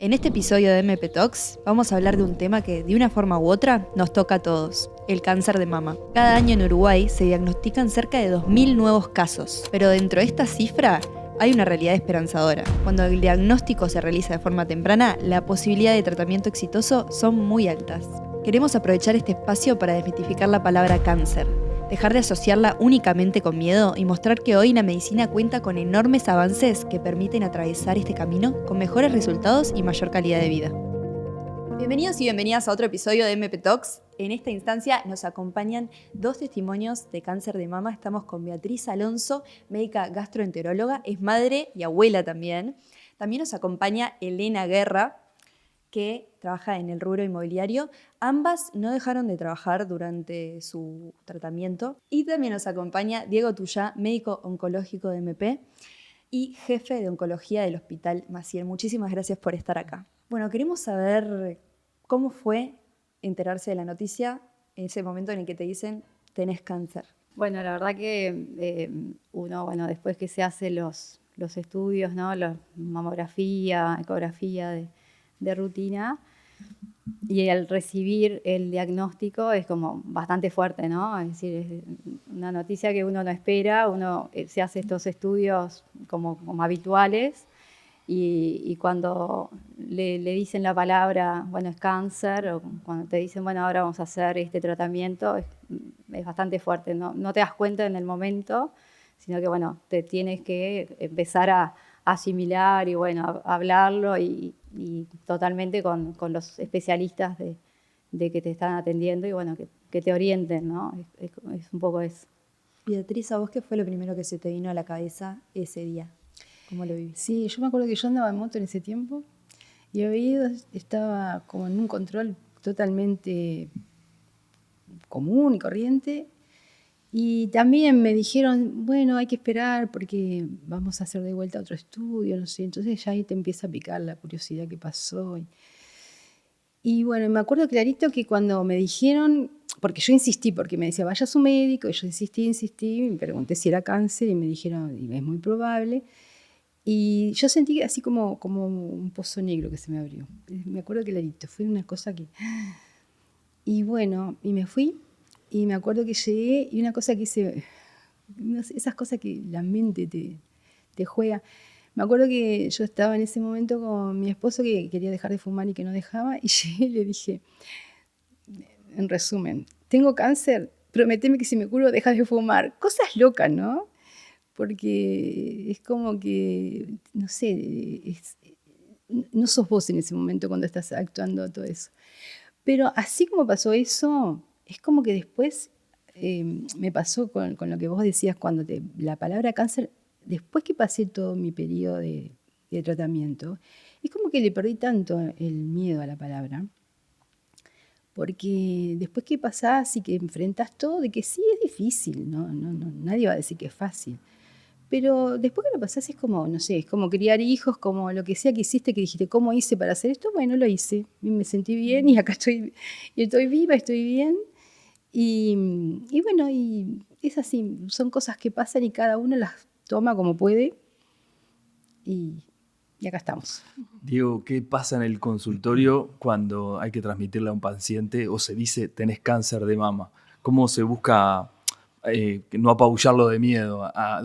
En este episodio de MP Talks vamos a hablar de un tema que, de una forma u otra, nos toca a todos: el cáncer de mama. Cada año en Uruguay se diagnostican cerca de 2.000 nuevos casos, pero dentro de esta cifra hay una realidad esperanzadora. Cuando el diagnóstico se realiza de forma temprana, la posibilidad de tratamiento exitoso son muy altas. Queremos aprovechar este espacio para desmitificar la palabra cáncer, dejar de asociarla únicamente con miedo y mostrar que hoy la medicina cuenta con enormes avances que permiten atravesar este camino con mejores resultados y mayor calidad de vida. Bienvenidos y bienvenidas a otro episodio de MP Talks. En esta instancia nos acompañan dos testimonios de cáncer de mama. Estamos con Beatriz Alonso, médica gastroenteróloga, es madre y abuela también. También nos acompaña Elena Guerra, que trabaja en el rubro inmobiliario. Ambas no dejaron de trabajar durante su tratamiento. Y también nos acompaña Diego Tuyá, médico oncológico de MP y jefe de oncología del Hospital Maciel. Muchísimas gracias por estar acá. Bueno, queremos saber cómo fue enterarse de la noticia en ese momento en el que te dicen tenés cáncer. Bueno, la verdad que uno, después que se hace los estudios, ¿no? La mamografía, ecografía de rutina, y al recibir el diagnóstico es como bastante fuerte, ¿no? Es decir, es una noticia que uno no espera, uno se hace estos estudios como habituales y cuando le dicen la palabra, bueno, es cáncer, o cuando te dicen, bueno, ahora vamos a hacer este tratamiento, es bastante fuerte, ¿no? No te das cuenta en el momento, sino que, bueno, te tienes que empezar a asimilar y, bueno, a hablarlo y totalmente con los especialistas de que te están atendiendo y, bueno, que te orienten, ¿no? Es un poco eso. Beatriz, ¿a vos qué fue lo primero que se te vino a la cabeza ese día? ¿Cómo lo viviste? Sí, yo me acuerdo que yo andaba en moto en ese tiempo y oído estaba como en un control totalmente común y corriente. Y también me dijeron, bueno, hay que esperar porque vamos a hacer de vuelta otro estudio, no sé. Entonces ya ahí te empieza a picar la curiosidad que pasó. Y bueno, me acuerdo clarito que cuando me dijeron, porque yo insistí, porque me decía, vaya a su médico, y yo insistí, me pregunté si era cáncer y me dijeron, y es muy probable. Y yo sentí así como un pozo negro que se me abrió. Me acuerdo clarito, fue una cosa que... Y bueno, y me fui. Y me acuerdo que llegué y una cosa que hice, no sé, esas cosas que la mente te juega. Me acuerdo que yo estaba en ese momento con mi esposo que quería dejar de fumar y que no dejaba, y llegué y le dije, en resumen, tengo cáncer, prométeme que si me curo dejas de fumar. Cosas locas, ¿no? Porque es como que, no sé, no sos vos en ese momento cuando estás actuando todo eso. Pero así como pasó eso, es como que después me pasó con lo que vos decías cuando la palabra cáncer, después que pasé todo mi periodo de tratamiento, es como que le perdí tanto el miedo a la palabra, porque después que pasás y que enfrentás todo, de que sí es difícil, no, nadie va a decir que es fácil. Pero después que lo pasás es como, no sé, es como criar hijos, como lo que sea que hiciste, que dijiste, ¿cómo hice para hacer esto? Bueno, lo hice, y me sentí bien y acá estoy viva, estoy bien. Y bueno, y es así, son cosas que pasan y cada uno las toma como puede y acá estamos. Diego, ¿qué pasa en el consultorio cuando hay que transmitirle a un paciente o se dice tenés cáncer de mama? ¿Cómo se busca no apabullarlo de miedo a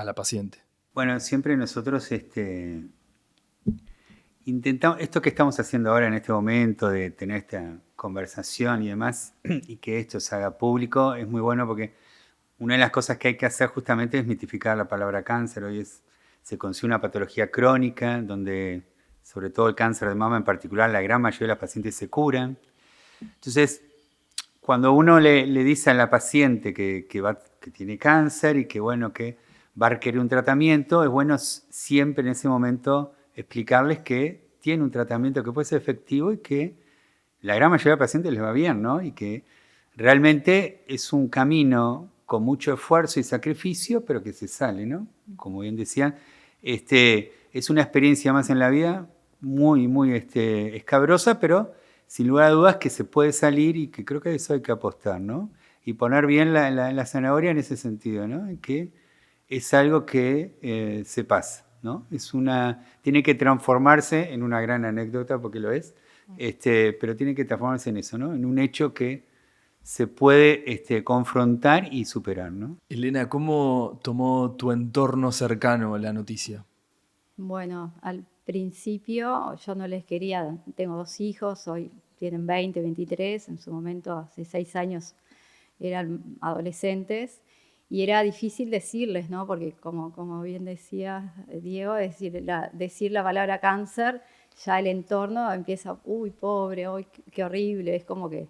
la paciente? Bueno, siempre nosotros intentamos, esto que estamos haciendo ahora en este momento, de tener esta conversación y demás, y que esto se haga público, es muy bueno porque una de las cosas que hay que hacer justamente es mitificar la palabra cáncer. Hoy se conoce una patología crónica, donde sobre todo el cáncer de mama en particular, la gran mayoría de las pacientes se curan. Entonces, cuando uno le dice a la paciente que tiene cáncer y que, bueno, que va a requerir un tratamiento, es bueno siempre en ese momento explicarles que tiene un tratamiento que puede ser efectivo y que la gran mayoría de pacientes les va bien, ¿no? Y que realmente es un camino con mucho esfuerzo y sacrificio, pero que se sale, ¿no? Como bien decían, es una experiencia más en la vida muy, muy escabrosa, pero sin lugar a dudas que se puede salir y que creo que a eso hay que apostar, ¿no? Y poner bien la zanahoria en ese sentido, ¿no? Que es algo que se pasa. ¿no? Tiene que transformarse en una gran anécdota, porque lo es, pero tiene que transformarse en eso, ¿no? En un hecho que se puede confrontar y superar, ¿no? Elena, ¿cómo tomó tu entorno cercano la noticia? Bueno, al principio yo no les quería, tengo 2 hijos, hoy tienen 20, 23, en su momento hace 6 años eran adolescentes y era difícil decirles, ¿no? Porque como bien decía Diego, decir la palabra cáncer, ya el entorno empieza, uy, pobre, uy, qué horrible, es como que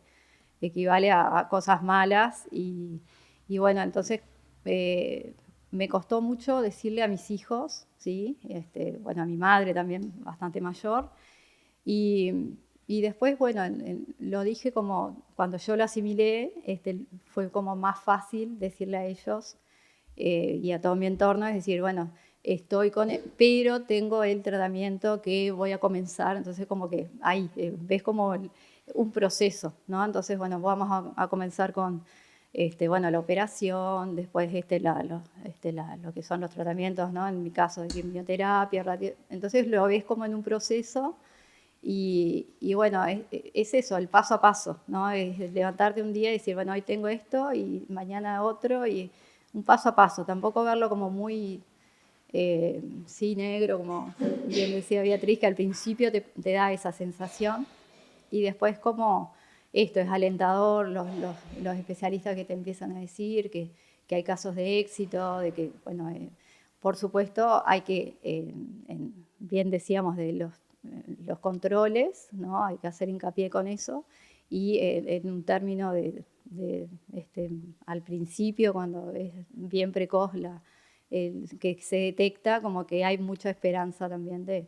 equivale a cosas malas y bueno, entonces me costó mucho decirle a mis hijos, ¿sí? Bueno, a mi madre también, bastante mayor, y después, bueno, lo dije como cuando yo lo asimilé, fue como más fácil decirle a ellos y a todo mi entorno, es decir, bueno, estoy con él, pero tengo el tratamiento que voy a comenzar, entonces como que ahí ves como un proceso, ¿no? Entonces, bueno, vamos a comenzar con bueno, la operación, después lo que son los tratamientos, ¿no? En mi caso de quimioterapia, entonces lo ves como en un proceso y bueno, es eso, el paso a paso, ¿no? Es levantarte un día y decir, bueno, hoy tengo esto y mañana otro y un paso a paso, tampoco verlo como muy sí negro, como bien decía Beatriz, que al principio te da esa sensación y después como esto es alentador, los especialistas que te empiezan a decir que hay casos de éxito, de que, bueno, por supuesto hay que, bien decíamos de los controles, ¿no? Hay que hacer hincapié con eso y en un término al principio, cuando es bien precoz que se detecta, como que hay mucha esperanza también de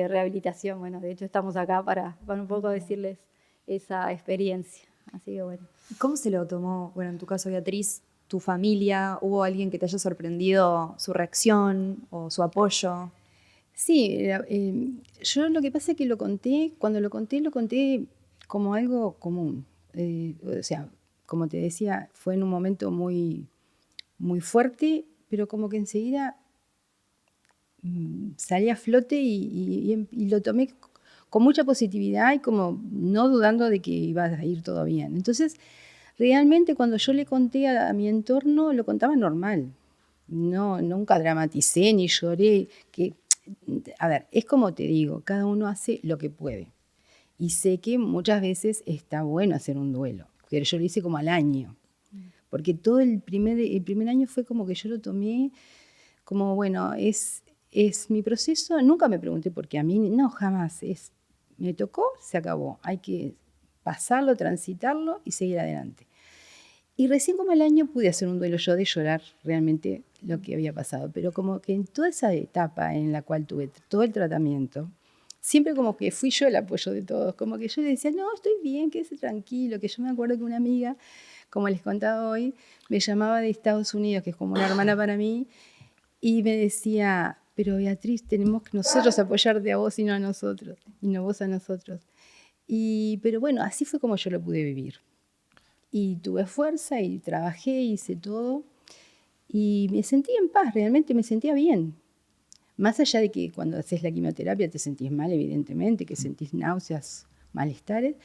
rehabilitación. Bueno, de hecho estamos acá para un poco decirles esa experiencia. Así que bueno. ¿Cómo se lo tomó, bueno, en tu caso, Beatriz, tu familia? ¿Hubo alguien que te haya sorprendido su reacción o su apoyo? Sí, yo lo que pasa es que cuando lo conté como algo común. O sea, como te decía, fue en un momento muy, muy fuerte, pero como que enseguida salí a flote y lo tomé con mucha positividad y como no dudando de que iba a ir todo bien. Entonces, realmente cuando yo le conté a mi entorno, lo contaba normal. No, nunca dramaticé ni lloré. A ver, es como te digo, cada uno hace lo que puede. Y sé que muchas veces está bueno hacer un duelo, pero yo lo hice como al año. Porque todo el primer año fue como que yo lo tomé como, bueno, es mi proceso. Nunca me pregunté por qué a mí, no, jamás. Me tocó, se acabó. Hay que pasarlo, transitarlo y seguir adelante. Y recién como al año pude hacer un duelo yo de llorar realmente lo que había pasado. Pero como que en toda esa etapa en la cual tuve todo el tratamiento, siempre como que fui yo el apoyo de todos. Como que yo le decía, no, estoy bien, quédese tranquilo. Que yo me acuerdo que una amiga, como les contaba hoy, me llamaba de Estados Unidos, que es como una hermana para mí, y me decía, pero Beatriz, tenemos que nosotros apoyarte a vos y no a nosotros, y no vos a nosotros. Pero bueno, así fue como yo lo pude vivir. Y tuve fuerza y trabajé, hice todo, y me sentí en paz, realmente me sentía bien. Más allá de que cuando haces la quimioterapia te sentís mal, evidentemente, que sentís náuseas, malestares,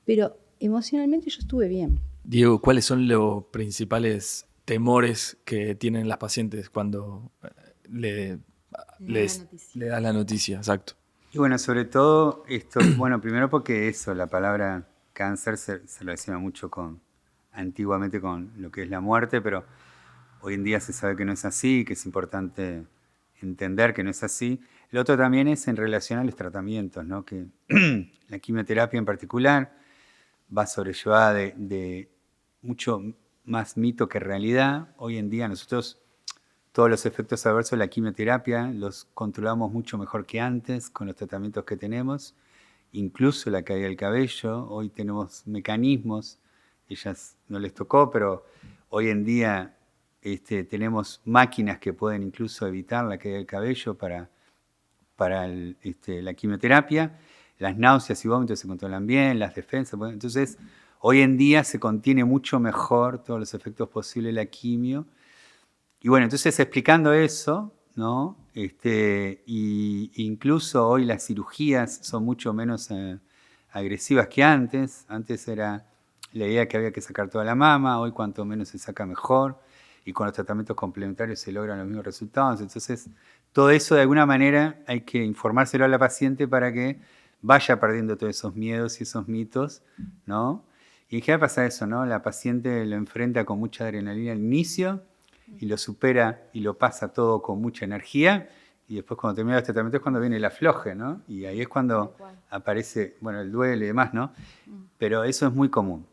pero emocionalmente yo estuve bien. Diego, ¿cuáles son los principales temores que tienen las pacientes cuando le das la noticia? Exacto. Y bueno, sobre todo esto, bueno, primero porque eso, la palabra cáncer se relaciona mucho antiguamente con lo que es la muerte, pero hoy en día se sabe que no es así, que es importante entender que no es así. Lo otro también es en relación a los tratamientos, ¿no? Que la quimioterapia en particular va sobrellevada de mucho más mito que realidad. Hoy en día nosotros todos los efectos adversos de la quimioterapia los controlamos mucho mejor que antes con los tratamientos que tenemos, incluso la caída del cabello. Hoy tenemos mecanismos, ellas no les tocó, pero hoy en día tenemos máquinas que pueden incluso evitar la caída del cabello para la quimioterapia. Las náuseas y vómitos se controlan bien, las defensas. Entonces, hoy en día se contiene mucho mejor todos los efectos posibles de la quimio. Y bueno, entonces explicando eso, ¿no? Y incluso hoy las cirugías son mucho menos agresivas que antes. Antes era la idea que había que sacar toda la mama, hoy cuanto menos se saca mejor, y con los tratamientos complementarios se logran los mismos resultados. Entonces, todo eso de alguna manera hay que informárselo a la paciente para que vaya perdiendo todos esos miedos y esos mitos, ¿no? Y en general pasa eso, ¿no? La paciente lo enfrenta con mucha adrenalina al inicio y lo supera y lo pasa todo con mucha energía, y después cuando termina los tratamientos es cuando viene el afloje, ¿no? Y ahí es cuando aparece, bueno, el duelo y demás, ¿no? Pero eso es muy común.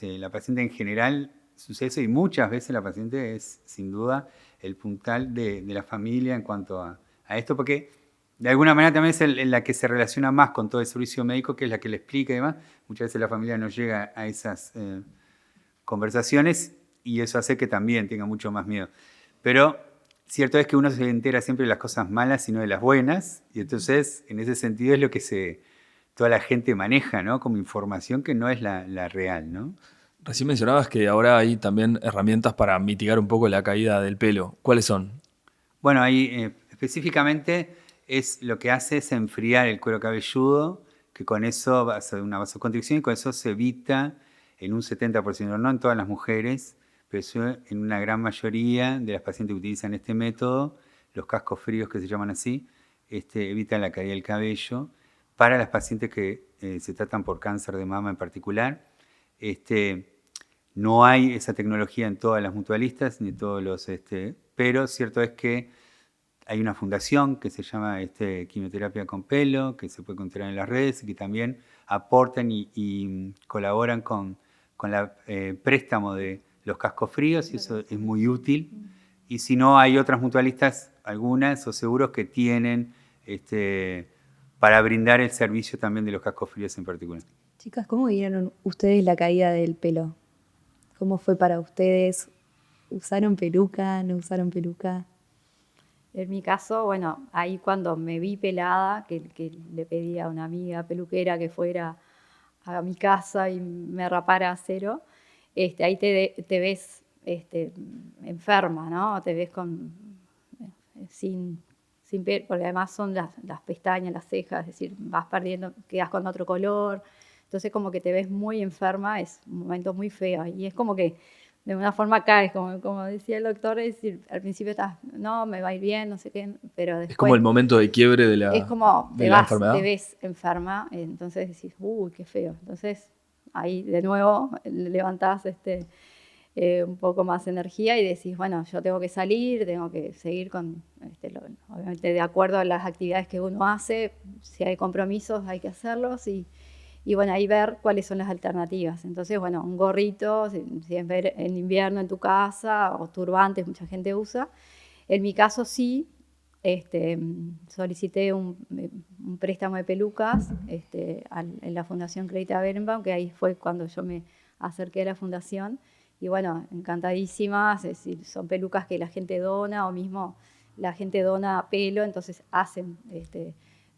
La paciente en general sucede eso, y muchas veces la paciente es sin duda el puntal de la familia en cuanto a esto, porque de alguna manera también es la que se relaciona más con todo el servicio médico, que es la que le explica y demás. Muchas veces la familia no llega a esas conversaciones, y eso hace que también tenga mucho más miedo. Pero cierto es que uno se entera siempre de las cosas malas y no de las buenas, y entonces en ese sentido es lo que toda la gente maneja, ¿no? Como información que no es la real, ¿no? Recién mencionabas que ahora hay también herramientas para mitigar un poco la caída del pelo. ¿Cuáles son? Bueno, ahí específicamente lo que hace es enfriar el cuero cabelludo, que con eso hace una vasoconstricción, y con eso se evita en un 70%, no en todas las mujeres, pero eso en una gran mayoría de las pacientes que utilizan este método, los cascos fríos que se llaman así, evitan la caída del cabello. Para las pacientes que se tratan por cáncer de mama en particular, no hay esa tecnología en todas las mutualistas, ni todos los, pero cierto es que hay una fundación que se llama Quimioterapia con Pelo, que se puede encontrar en las redes, y que también aportan y colaboran con el préstamo de los cascos fríos, y eso es muy útil. Y si no, hay otras mutualistas, algunas o seguros, que tienen para brindar el servicio también de los cascos fríos en particular. Chicas, ¿cómo vieron ustedes la caída del pelo? ¿Cómo fue para ustedes? ¿Usaron peluca? ¿No usaron peluca? En mi caso, bueno, ahí cuando me vi pelada, que le pedí a una amiga peluquera que fuera a mi casa y me rapara a cero, ahí te ves enferma, ¿no? Te ves sin pelo, porque además son las pestañas, las cejas, es decir, vas perdiendo, quedas con otro color, entonces como que te ves muy enferma, es un momento muy feo, y es como que de una forma caes, como decía el doctor, es decir, al principio estás, no, me va a ir bien, no sé qué, pero después... Es como el momento de quiebre de la Es como enfermedad. te ves enferma, entonces decís, uy, qué feo. Entonces ahí de nuevo levantás un poco más energía y decís, bueno, yo tengo que salir, tengo que seguir con, obviamente de acuerdo a las actividades que uno hace, si hay compromisos hay que hacerlos, y bueno, ahí ver cuáles son las alternativas. Entonces, bueno, un gorrito, si es ver en invierno en tu casa, o turbantes, mucha gente usa. En mi caso sí, solicité un préstamo de pelucas en la Fundación Credita Berenbaum, que ahí fue cuando yo me acerqué a la fundación. Y bueno, encantadísimas, es decir, son pelucas que la gente dona, o mismo la gente dona pelo, entonces hacen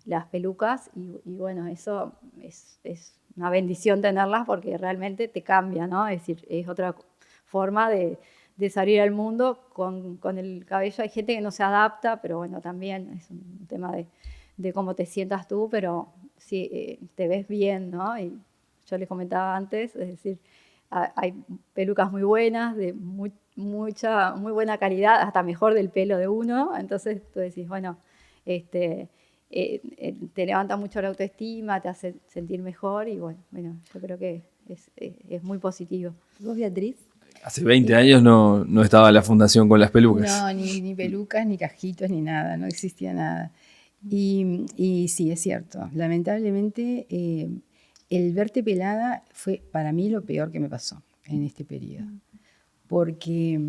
las pelucas, y bueno, eso es una bendición tenerlas, porque realmente te cambia, ¿no? Es decir, es otra forma de salir al mundo con el cabello. Hay gente que no se adapta, pero bueno, también es un tema de cómo te sientas tú, pero sí, te ves bien, ¿no? Y yo les comentaba antes, es decir, hay pelucas muy buenas, de muy buena calidad, hasta mejor del pelo de uno, entonces tú decís, bueno, te levanta mucho la autoestima, te hace sentir mejor, y bueno, yo creo que es muy positivo. ¿Vos, Beatriz? Hace 20 años no estaba la fundación con las pelucas. No, ni pelucas, ni cajitos, ni nada, no existía nada. Y sí, es cierto, lamentablemente el verte pelada fue para mí lo peor que me pasó en este periodo, porque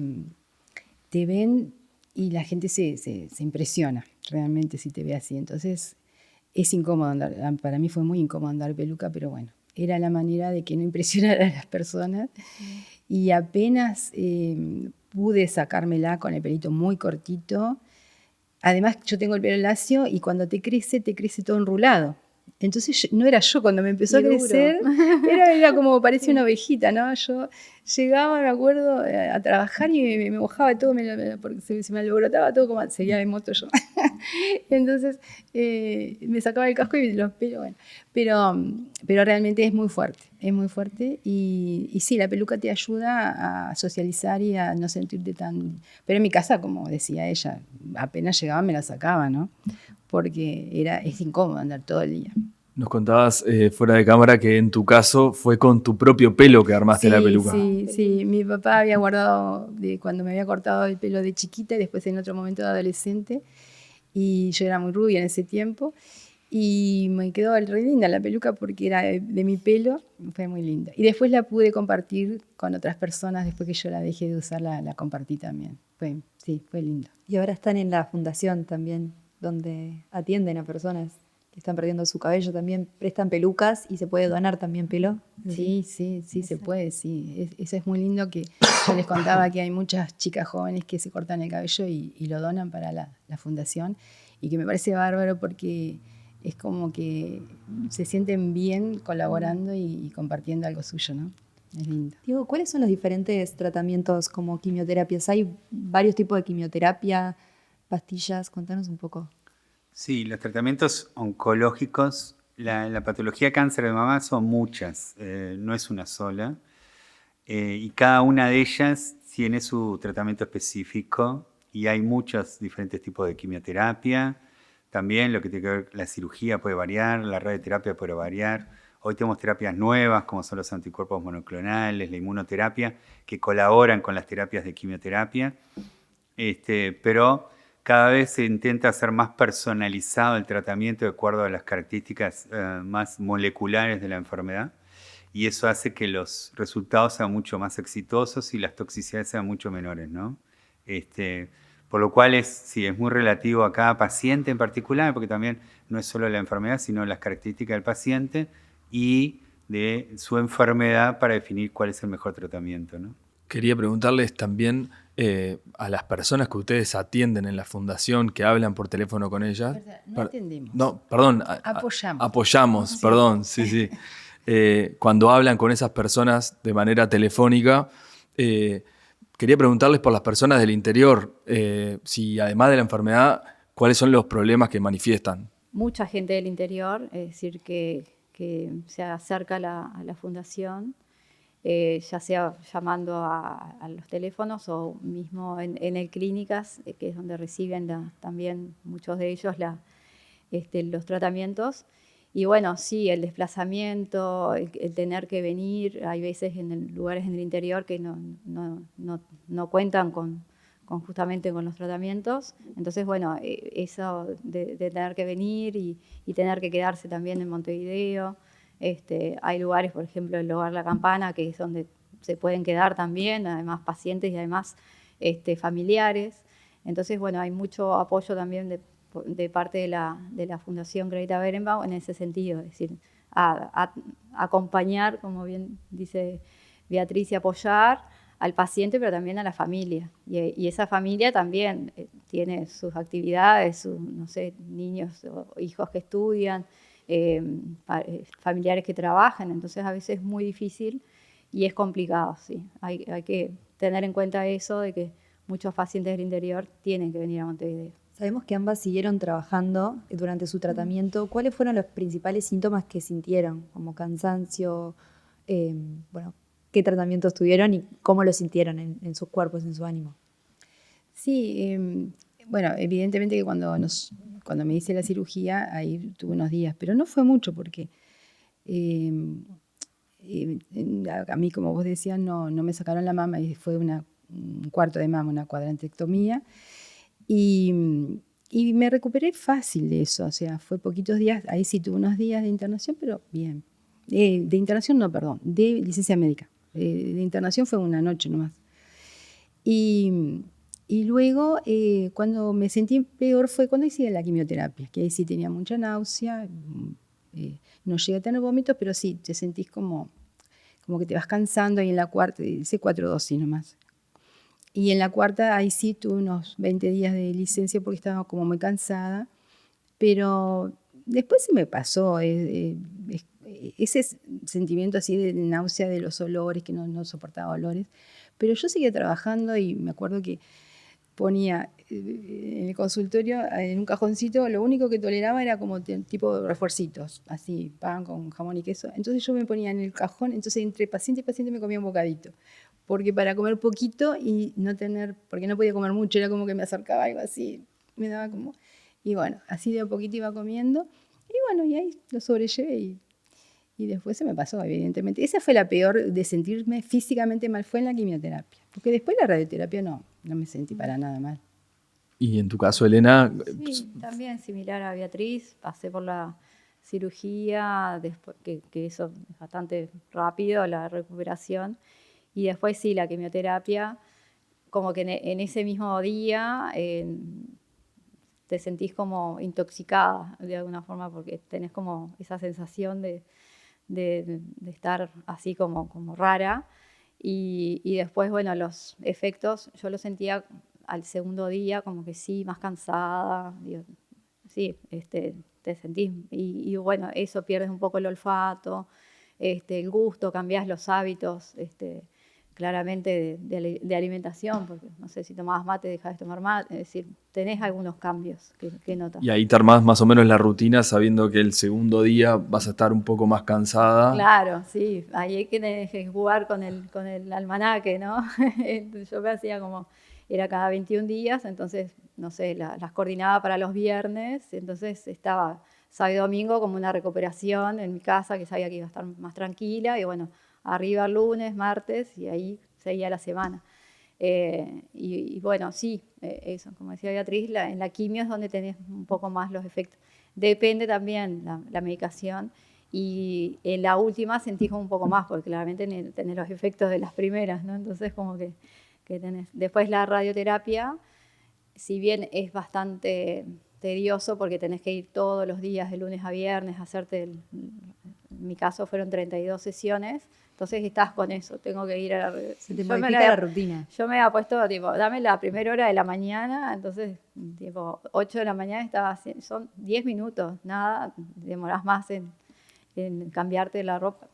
te ven y la gente se impresiona realmente si te ve así. Entonces es incómodo andar, para mí fue muy incómodo andar peluca, pero bueno, era la manera de que no impresionara a las personas. Y apenas pude sacármela con el pelito muy cortito. Además, yo tengo el pelo lacio, y cuando te crece todo enrulado. Entonces no era yo cuando me empezó a Qué duro. crecer, era como parecía una ovejita, ¿no? Yo llegaba, me acuerdo, a trabajar y me mojaba todo, porque se me alborotaba todo, como seguía de moto yo. Entonces me sacaba el casco y los pelos, bueno. Pero realmente es muy fuerte. Y sí, la peluca te ayuda a socializar y a no sentirte tan... Pero en mi casa, como decía ella, apenas llegaba me la sacaba, ¿no? Porque es incómodo andar todo el día. Nos contabas fuera de cámara que en tu caso fue con tu propio pelo que armaste la peluca. Sí. Mi papá había guardado de cuando me había cortado el pelo de chiquita y después en otro momento de adolescente. Y yo era muy rubia en ese tiempo. Y me quedó re linda la peluca porque era de mi pelo. Fue muy linda. Y después la pude compartir con otras personas. Después que yo la dejé de usar, la compartí también. Fue lindo. Y ahora están en la fundación también, donde atienden a personas que están perdiendo su cabello. También prestan pelucas y se puede donar también pelo. Sí, se puede, sí. Eso es muy lindo que yo les contaba que hay muchas chicas jóvenes que se cortan el cabello y lo donan para la fundación y que me parece bárbaro porque es como que se sienten bien colaborando y compartiendo algo suyo, ¿no? Es lindo. Diego, ¿cuáles son los diferentes tratamientos como quimioterapias? Hay varios tipos de quimioterapia, pastillas, contanos un poco. Sí, los tratamientos oncológicos, la patología cáncer de mama son muchas, no es una sola, y cada una de ellas tiene su tratamiento específico y hay muchos diferentes tipos de quimioterapia. También lo que tiene que ver, la cirugía puede variar, la radioterapia puede variar. Hoy tenemos terapias nuevas como son los anticuerpos monoclonales, la inmunoterapia, que colaboran con las terapias de quimioterapia, pero cada vez se intenta hacer más personalizado el tratamiento de acuerdo a las características más moleculares de la enfermedad y eso hace que los resultados sean mucho más exitosos y las toxicidades sean mucho menores, ¿no? Por lo cual es muy relativo a cada paciente en particular, porque también no es solo la enfermedad, sino las características del paciente y de su enfermedad para definir cuál es el mejor tratamiento, ¿no? Quería preguntarles también a las personas que ustedes atienden en la fundación, que hablan por teléfono con ellas. No atendemos. No, perdón. Apoyamos. Apoyamos, perdón, sí. Cuando hablan con esas personas de manera telefónica, quería preguntarles por las personas del interior, si además de la enfermedad, ¿cuáles son los problemas que manifiestan? Mucha gente del interior, es decir, que se acerca a la fundación, ya sea llamando a los teléfonos o mismo en el clínicas, que es donde reciben también muchos de ellos los tratamientos. Y bueno, sí, el desplazamiento, el tener que venir, hay veces en lugares en el interior que no cuentan justamente con los tratamientos. Entonces, bueno, eso de tener que venir y tener que quedarse también en Montevideo. Hay lugares, por ejemplo, el Hogar La Campana, que es donde se pueden quedar también, además pacientes y además familiares. Entonces, bueno, hay mucho apoyo también de parte de la Fundación Greta Berenbaum en ese sentido, es decir, a acompañar, como bien dice Beatriz, y apoyar al paciente, pero también a la familia. Y esa familia también tiene sus actividades, sus, no sé, niños o hijos que estudian, familiares que trabajan, entonces a veces es muy difícil y es complicado, sí. Hay que tener en cuenta eso de que muchos pacientes del interior tienen que venir a Montevideo. Sabemos que ambas siguieron trabajando durante su tratamiento. ¿Cuáles fueron los principales síntomas que sintieron? Como cansancio, ¿qué tratamientos tuvieron y cómo lo sintieron en sus cuerpos, en su ánimo? Sí, bueno, evidentemente que cuando me hice la cirugía, ahí tuve unos días, pero no fue mucho porque a mí, como vos decías, no me sacaron la mama y fue un cuarto de mama, una cuadrantectomía. Y me recuperé fácil de eso, o sea, fue poquitos días, ahí sí tuve unos días de internación, pero bien. De internación no, perdón, de licencia médica. De internación fue una noche nomás. Y luego, cuando me sentí peor fue cuando hice la quimioterapia, que ahí sí tenía mucha náusea, no llegué a tener vómitos, pero sí, te sentís como que te vas cansando, y en la cuarta, hice 4 dosis nomás. Y en la cuarta, ahí sí tuve unos 20 días de licencia porque estaba como muy cansada, pero después se me pasó ese sentimiento así de náusea de los olores, que no soportaba olores. Pero yo seguía trabajando y me acuerdo que ponía en el consultorio, en un cajoncito, lo único que toleraba era como tipo refuercitos, así, pan con jamón y queso. Entonces yo me ponía en el cajón, entonces entre paciente y paciente me comía un bocadito. Porque para comer poquito y no tener, porque no podía comer mucho, era como que me acercaba algo así, me daba como... Y bueno, así de a poquito iba comiendo. Y bueno, y ahí lo sobrellevé y después se me pasó, evidentemente. Esa fue la peor de sentirme físicamente mal, fue en la quimioterapia. Porque después la radioterapia no me sentí para nada mal. Y en tu caso, Elena, Sí, también similar a Beatriz, pasé por la cirugía, después, que eso es bastante rápido, la recuperación. Y después sí, la quimioterapia, como que en ese mismo día te sentís como intoxicada de alguna forma, porque tenés como esa sensación de estar así como rara. Y después, bueno, los efectos, yo los sentía al segundo día como que sí, más cansada. Digo, sí, te sentís. Y bueno, eso, pierdes un poco el olfato, el gusto, cambiás los hábitos, claramente de alimentación, porque no sé, si tomabas mate, dejás de tomar mate, es decir, tenés algunos cambios que notas. y ahí te armás más o menos la rutina sabiendo que el segundo día vas a estar un poco más cansada. Claro, sí, ahí hay que jugar con el almanaque, ¿no? Yo me hacía como, era cada 21 días, entonces, no sé, las coordinaba para los viernes, entonces estaba sábado y domingo como una recuperación en mi casa, que sabía que iba a estar más tranquila, y bueno, arriba lunes, martes, y ahí seguía la semana. Y bueno, sí, eso, como decía Beatriz, en la quimio es donde tenés un poco más los efectos. Depende también la medicación, y en la última sentís como un poco más, porque claramente tenés los efectos de las primeras, ¿no? Entonces como que tenés. Después la radioterapia, si bien es bastante tedioso porque tenés que ir todos los días de lunes a viernes a hacerte, en mi caso fueron 32 sesiones, entonces estás con eso, tengo que ir a la... Se te modifica la rutina. Yo me había puesto, tipo, dame la primera hora de la mañana, entonces, tipo, 8 de la mañana estaba haciendo, son 10 minutos, nada, demorás más en cambiarte la ropa,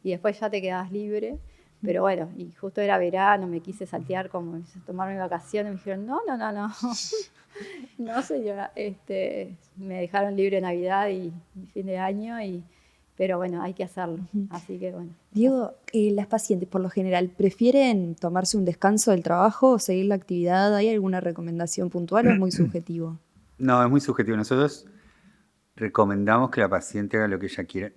y después ya te quedás libre. Pero bueno, y justo era verano, me quise saltear, como tomarme vacaciones, me dijeron, no, no señora, me dejaron libre Navidad y fin de año, pero bueno, hay que hacerlo, así que bueno. Diego, las pacientes por lo general prefieren tomarse un descanso del trabajo o seguir la actividad. ¿Hay alguna recomendación puntual o es muy subjetivo? No, es muy subjetivo. Nosotros recomendamos que la paciente haga lo que ella quiera.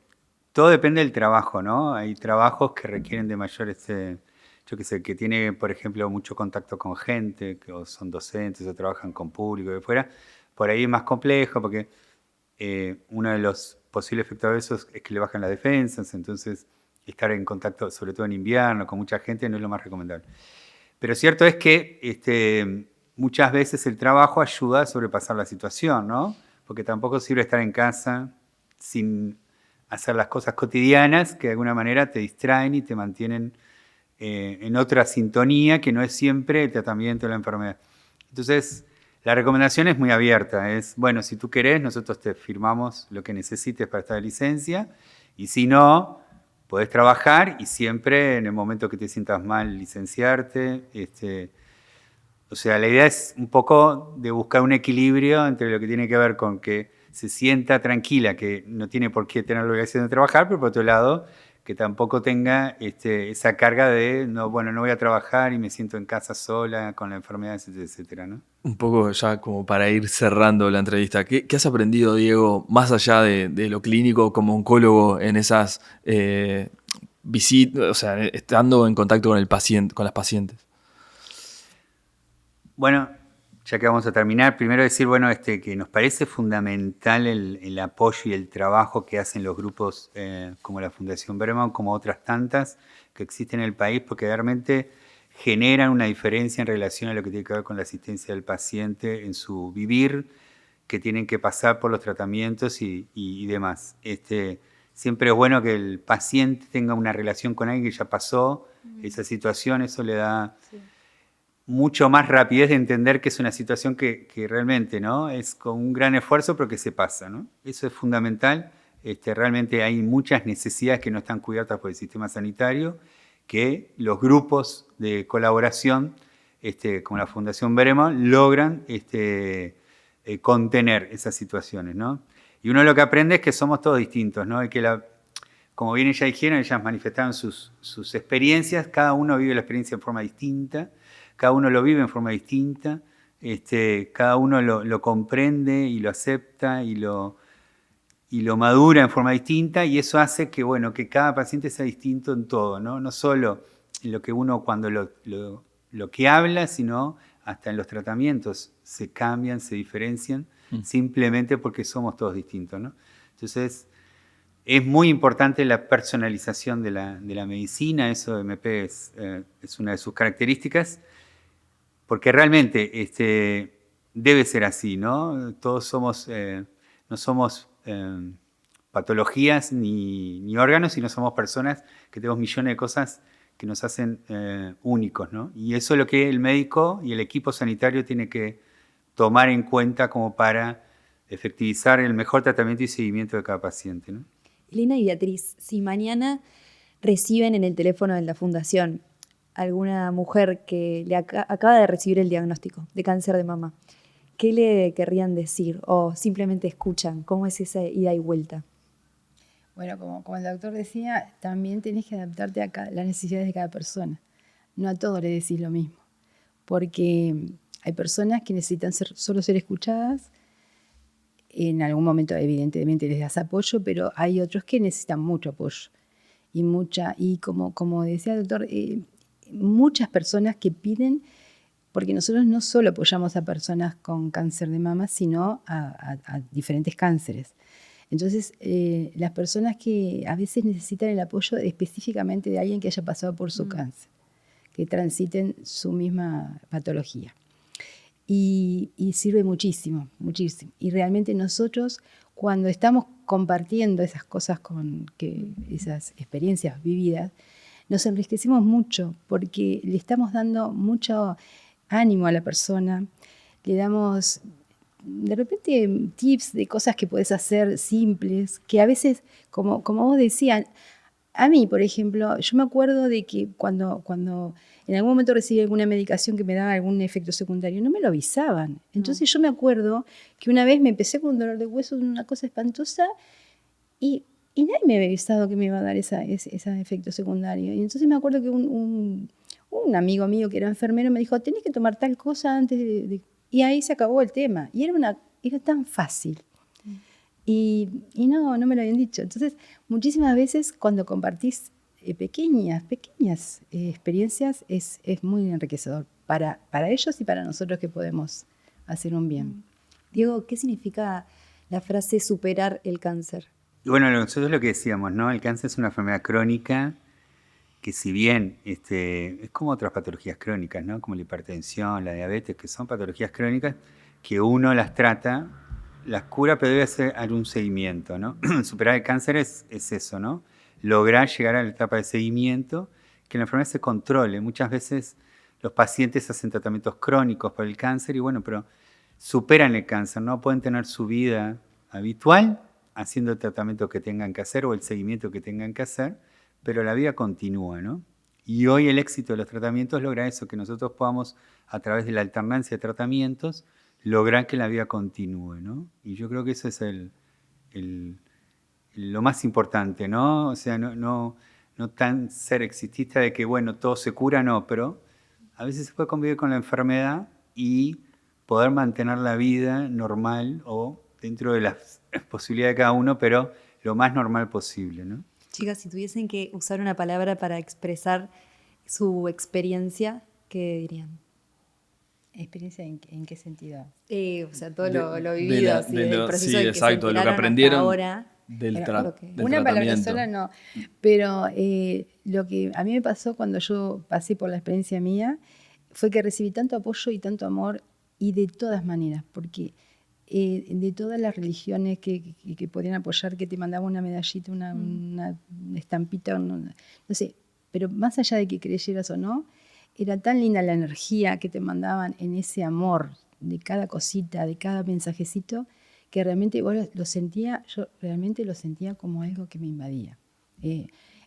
Todo depende del trabajo, ¿no? Hay trabajos que requieren de mayor, yo qué sé, que tiene, por ejemplo, mucho contacto con gente, que o son docentes o trabajan con público de fuera. Por ahí es más complejo porque uno de los posibles efectos de eso es que le bajan las defensas, entonces estar en contacto, sobre todo en invierno, con mucha gente no es lo más recomendable. Pero cierto es que muchas veces el trabajo ayuda a sobrepasar la situación, ¿no? Porque tampoco sirve estar en casa sin hacer las cosas cotidianas que de alguna manera te distraen y te mantienen en otra sintonía que no es siempre el tratamiento de la enfermedad. Entonces, la recomendación es muy abierta. Es, bueno, si tú querés, nosotros te firmamos lo que necesites para estar de licencia, y si no, podés trabajar y siempre en el momento que te sientas mal licenciarte. O sea, la idea es un poco de buscar un equilibrio entre lo que tiene que ver con que se sienta tranquila, que no tiene por qué tener la obligación de trabajar, pero por otro lado, que tampoco tenga esa carga de, no voy a trabajar y me siento en casa sola con la enfermedad, etcétera, etcétera, ¿no? Un poco ya como para ir cerrando la entrevista. ¿Qué has aprendido, Diego, más allá de lo clínico como oncólogo en esas visitas, o sea, estando en contacto con el paciente, con las pacientes? Bueno, ya que vamos a terminar, primero decir, que nos parece fundamental el apoyo y el trabajo que hacen los grupos como la Fundación Berman, como otras tantas que existen en el país, porque realmente generan una diferencia en relación a lo que tiene que ver con la asistencia del paciente en su vivir, que tienen que pasar por los tratamientos y demás. Siempre es bueno que el paciente tenga una relación con alguien que ya pasó esa situación, eso le da... Sí. mucho más rapidez de entender que es una situación que realmente, ¿no? Es con un gran esfuerzo, pero que se pasa, ¿no? Eso es fundamental. Realmente hay muchas necesidades que no están cubiertas por el sistema sanitario, que los grupos de colaboración, como la Fundación Berema, logran contener esas situaciones, ¿no? Y uno lo que aprende es que somos todos distintos, ¿no? Y que como bien ellas dijeron, ellas manifestaron sus experiencias, cada uno vive la experiencia en forma distinta, cada uno lo vive en forma distinta, cada uno lo comprende y lo acepta y lo madura en forma distinta, y eso hace que, bueno, que cada paciente sea distinto en todo, ¿no? No solo en lo que uno cuando lo que habla, sino hasta en los tratamientos se cambian, se diferencian, simplemente porque somos todos distintos, ¿no? Entonces, es muy importante la personalización de la medicina, eso de MP es una de sus características, porque realmente debe ser así, ¿no? Todos somos, no somos patologías ni órganos, sino somos personas que tenemos millones de cosas que nos hacen únicos, ¿no? Y eso es lo que el médico y el equipo sanitario tiene que tomar en cuenta como para efectivizar el mejor tratamiento y seguimiento de cada paciente, ¿no? Lina y Beatriz, si mañana reciben en el teléfono de la fundación alguna mujer que acaba de recibir el diagnóstico de cáncer de mama, ¿qué le querrían decir? ¿O simplemente escuchan? ¿Cómo es esa ida y vuelta? Bueno, como el doctor decía, también tenés que adaptarte a las necesidades de cada persona. No a todos le decís lo mismo, porque hay personas que necesitan solo ser escuchadas. En algún momento, evidentemente, les das apoyo, pero hay otros que necesitan mucho apoyo. Y como decía el doctor, muchas personas que piden, porque nosotros no solo apoyamos a personas con cáncer de mama, sino a diferentes cánceres. Entonces, las personas que a veces necesitan el apoyo específicamente de alguien que haya pasado por su cáncer, que transiten su misma patología. Y sirve muchísimo, muchísimo. Y realmente nosotros, cuando estamos compartiendo esas cosas, esas experiencias vividas, nos enriquecemos mucho porque le estamos dando mucho ánimo a la persona, le damos de repente tips de cosas que puedes hacer simples, que a veces, como vos decías, a mí, por ejemplo, yo me acuerdo de que cuando en algún momento recibí alguna medicación que me daba algún efecto secundario, no me lo avisaban. Entonces yo me acuerdo que una vez me empecé con un dolor de hueso, una cosa espantosa, y nadie me había avisado que me iba a dar ese efecto secundario. Y entonces me acuerdo que un amigo mío que era enfermero me dijo, tenés que tomar tal cosa antes de... Y ahí se acabó el tema. Y era tan fácil. Y no me lo habían dicho. Entonces, muchísimas veces cuando compartís pequeñas experiencias, es muy enriquecedor para ellos y para nosotros que podemos hacer un bien. Diego, ¿qué significa la frase superar el cáncer? Y bueno, nosotros lo que decíamos, ¿no? El cáncer es una enfermedad crónica que si bien es como otras patologías crónicas, ¿no? Como la hipertensión, la diabetes, que son patologías crónicas que uno las trata, las cura, pero debe hacer algún seguimiento, ¿no? Superar el cáncer es eso, ¿no? Lograr llegar a la etapa de seguimiento, que la enfermedad se controle. Muchas veces los pacientes hacen tratamientos crónicos por el cáncer y bueno, pero superan el cáncer, ¿no? Pueden tener su vida habitual haciendo el tratamiento que tengan que hacer o el seguimiento que tengan que hacer, pero la vida continúa, ¿no? Y hoy el éxito de los tratamientos logra eso, que nosotros podamos, a través de la alternancia de tratamientos, lograr que la vida continúe, ¿no? Y yo creo que eso es lo más importante, ¿no? O sea, no tan ser exitista de que, bueno, todo se cura, no, pero a veces se puede convivir con la enfermedad y poder mantener la vida normal o dentro de las posibilidades de cada uno, pero lo más normal posible, ¿no? Chicas, si tuviesen que usar una palabra para expresar su experiencia, ¿qué dirían? ¿Experiencia en qué sentido? O sea, todo lo vivido, desde el proceso de que exacto, se lo que enteraron aprendieron hasta ahora. del Una tratamiento. palabra sola no, pero lo que a mí me pasó cuando yo pasé por la experiencia mía fue que recibí tanto apoyo y tanto amor, y de todas maneras, porque de todas las religiones que podían apoyar, que te mandaban una medallita, una estampita, no sé, pero más allá de que creyeras o no, era tan linda la energía que te mandaban en ese amor de cada cosita, de cada mensajecito, que realmente yo realmente lo sentía como algo que me invadía.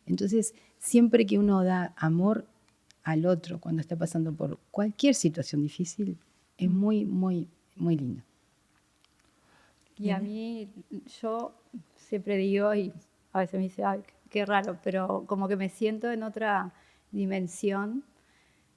Entonces, siempre que uno da amor al otro cuando está pasando por cualquier situación difícil, es muy, muy, muy lindo. Y a mí, yo siempre digo, y a veces me dice, ay, qué raro, pero como que me siento en otra dimensión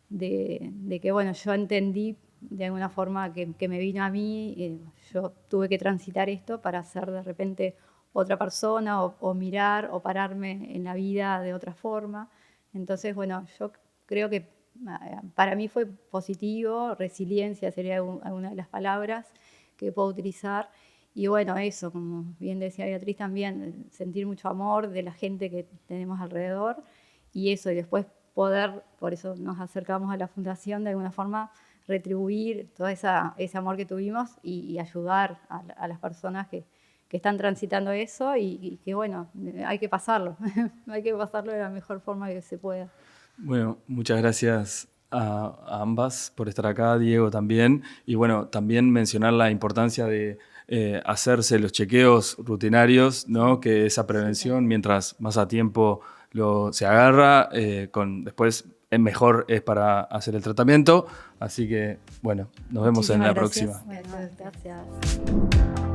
de que, bueno, yo entendí de alguna forma que me vino a mí, yo tuve que transitar esto para ser de repente otra persona o mirar o pararme en la vida de otra forma. Entonces, bueno, yo creo que para mí fue positivo, resiliencia sería alguna de las palabras que puedo utilizar. Y bueno, eso, como bien decía Beatriz también, sentir mucho amor de la gente que tenemos alrededor y eso, y después poder, por eso nos acercamos a la fundación, de alguna forma retribuir todo ese amor que tuvimos y ayudar a las personas que están transitando eso y que bueno, hay que pasarlo, hay que pasarlo de la mejor forma que se pueda. Bueno, muchas gracias a ambas por estar acá, Diego también. Y bueno, también mencionar la importancia de hacerse los chequeos rutinarios, ¿no? Que esa prevención, mientras más a tiempo se agarra, después mejor es para hacer el tratamiento. Así que, bueno, nos vemos en la próxima. Bueno, gracias.